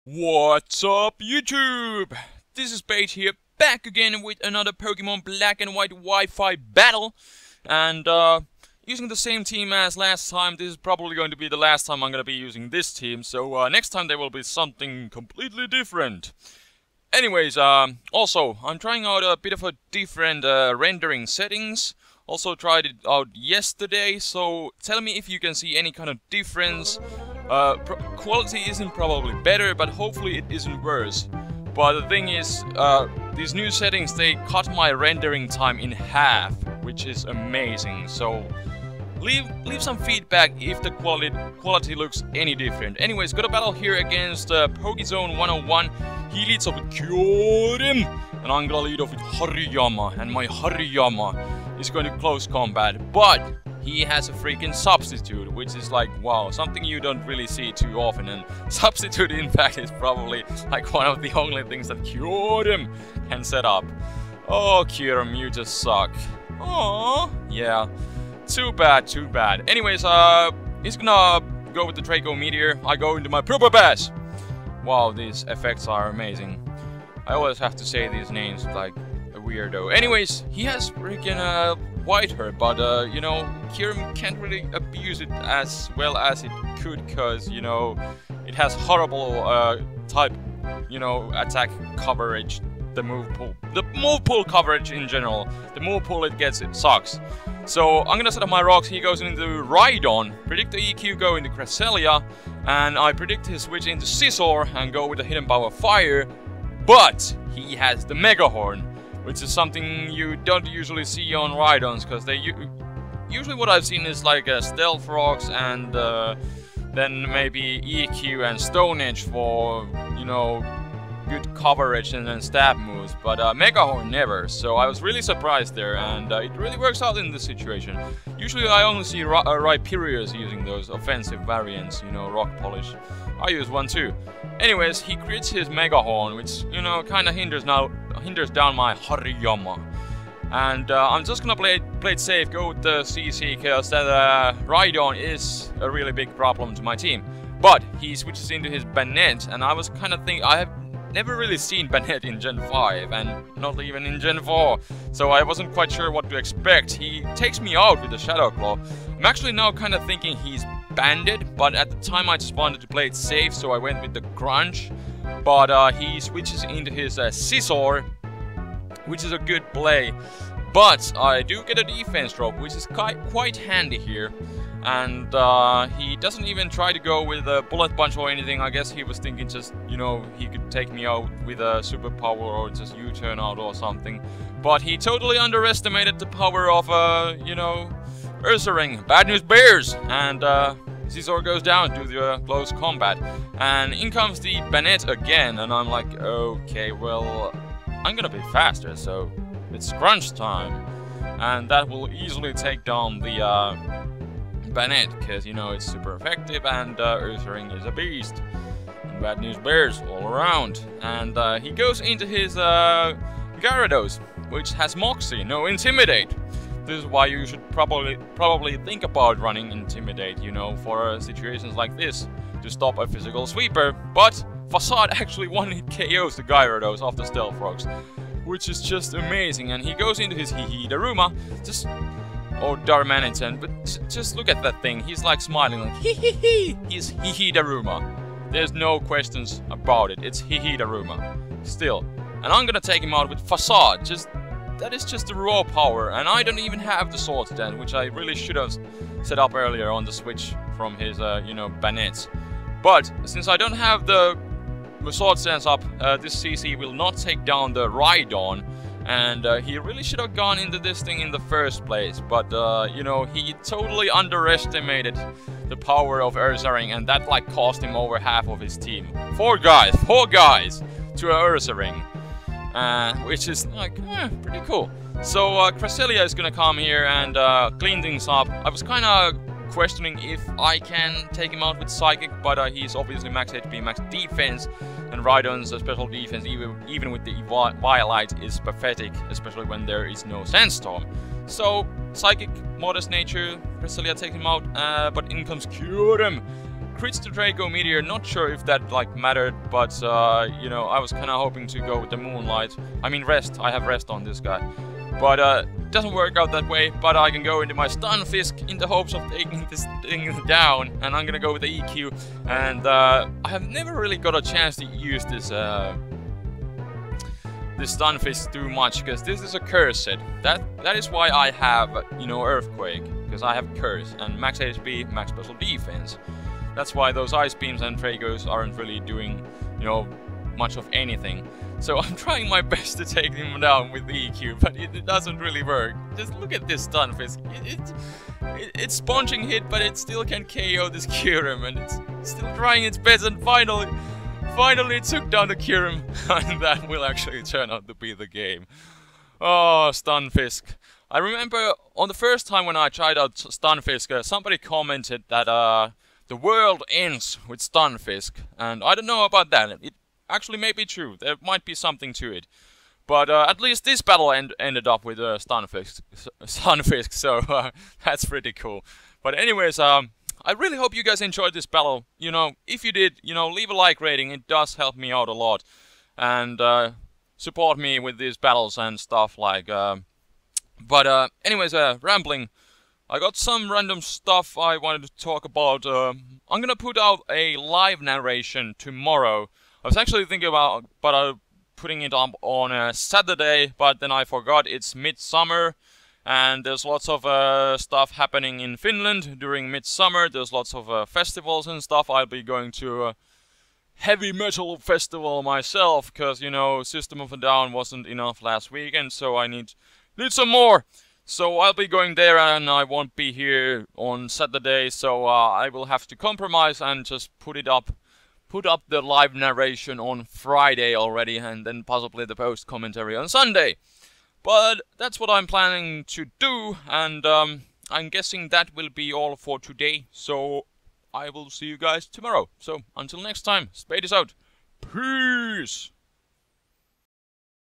What's up, YouTube? This is Spade here, back again with another Pokemon Black and White Wi-Fi battle. And using the same team as last time. This is probably going to be the last time I'm going to be using this team. So next time there will be something completely different. Anyways, also, I'm trying out a bit of a different rendering settings. Also tried it out yesterday, so tell me if you can see any kind of difference. Quality isn't probably better, but hopefully it isn't worse. But the thing is, these new settings, they cut my rendering time in half, which is amazing. So leave some feedback if the quality looks any different. Anyways, got a battle here against PokeZonne101. He leads off with Kyurem, and I'm gonna lead off with Hariyama, and my Hariyama is going to close combat, but he has a freaking substitute, which is like, wow, something you don't really see too often. And substitute, in fact, is probably like one of the only things that Kyurem can set up. Oh, Kyurem, you just suck. Oh, yeah, too bad, too bad. Anyways, he's gonna go with the Draco Meteor. I go into my Proper Bass. Wow, these effects are amazing. I always have to say these names like a weirdo. Anyways, he has freaking White Herb, but you know, Kyurem can't really abuse it as well as it could, cause you know, it has horrible type, you know, attack coverage. The move pool coverage in general. The move pool it gets, it sucks. So I'm gonna set up my rocks. He goes into Rhydon, predict the EQ go into Cresselia, and I predict his switch into Scizor and go with the hidden power Fire. But he has the Mega Horn, which is something you don't usually see on Rhydons, because they usually what I've seen is like Stealth Rocks and then maybe EQ and Stone Edge for, you know, good coverage and then stab moves, but Mega Horn never. So I was really surprised there, and it really works out in this situation. Usually I only see Rhyperiors using those offensive variants, you know, Rock Polish. I use one too. Anyways, he creates his Mega Horn, which, you know, kind of hinders down my Hariyama. And I'm just gonna play it safe, go with the CC, because that Rhydon is a really big problem to my team. But he switches into his Banette, and I was kind of thinking, I have never really seen Banette in Gen 5, and not even in Gen 4, so I wasn't quite sure what to expect. He takes me out with the Shadow Claw. I'm actually now kind of thinking he's banded, but at the time I just wanted to play it safe, so I went with the Crunch. But he switches into his Scizor, which is a good play. But I do get a defense drop, which is quite handy here. And he doesn't even try to go with a Bullet Punch or anything. I guess he was thinking just, you know, he could take me out with a superpower or just U-turn out or something. But he totally underestimated the power of, you know, Ursaring. Bad news bears! And Scizor goes down to the close combat. And in comes the Banette again, and I'm like, okay, well, I'm gonna be faster, so it's crunch time. And that will easily take down the Banette, because, you know, it's super effective, and Ursaring is a beast. And bad news bears all around. And he goes into his Gyarados, which has Moxie, no Intimidate. This is why you should probably think about running Intimidate, you know, for situations like this, to stop a physical sweeper. But Facade actually one-hit KOs the Gyarados off the Stealth Rocks, which is just amazing. And he goes into his Daruma, or Darmanitan, but just look at that thing. He's like smiling, like hee hee hee. He's Daruma. There's no questions about it. It's Daruma. Still. And I'm gonna take him out with Facade. That is just the raw power. And I don't even have the Sword Stand, which I really should have set up earlier on the switch from his, you know, Banette. But since I don't have the Sword Stands up, this CC will not take down the Rhydon. And he really should have gone into this thing in the first place, but you know, he totally underestimated the power of Ursaring, and that like cost him over half of his team. Four guys to a Ursaring, which is like pretty cool. So Cresselia is gonna come here and clean things up. I was kind of questioning if I can take him out with Psychic, but he's obviously max HP, max defense. And Rhydon's special defense, even with the Violite, is pathetic, especially when there is no Sandstorm. So, Psychic, Modest Nature, Cresselia takes him out, but in comes Kyurem. crits the Draco Meteor. Not sure if that like mattered, but you know, I was kind of hoping to go with the Moonlight. I mean rest. I have rest on this guy, but it doesn't work out that way. But I can go into my Stunfisk in the hopes of taking this thing down, and I'm gonna go with the EQ. And I have never really got a chance to use this Stunfisk too much, because this is a curse set. That is why I have, you know, Earthquake, because I have curse and max HP, max special defense. That's why those Ice Beams and Dracos aren't really doing, you know, much of anything. So I'm trying my best to take him down with the EQ, but it doesn't really work. Just look at this Stunfisk. It's sponging hit, but it still can KO this Kyurem, and it's still trying its best, and finally it took down the Kyurem, and that will actually turn out to be the game. Oh, Stunfisk. I remember on the first time when I tried out Stunfisk, somebody commented that the world ends with Stunfisk, and I don't know about that. It actually may be true. There might be something to it. But at least this battle ended up with Stunfisk, so that's pretty cool. But anyways, I really hope you guys enjoyed this battle. You know, if you did, you know, leave a like rating. It does help me out a lot. And support me with these battles and stuff like... But anyways, rambling. I got some random stuff I wanted to talk about. I'm gonna put out a live narration tomorrow. I was actually thinking about putting it up on a Saturday, but then I forgot it's midsummer. And there's lots of stuff happening in Finland during midsummer. There's lots of festivals and stuff. I'll be going to a heavy metal festival myself, because, you know, System of a Down wasn't enough last weekend, so I need some more. So I'll be going there, and I won't be here on Saturday, so I will have to compromise and just put up the live narration on Friday already, and then possibly the post commentary on Sunday. But that's what I'm planning to do, and I'm guessing that will be all for today. So I will see you guys tomorrow. So until next time, Spade is out. Peace!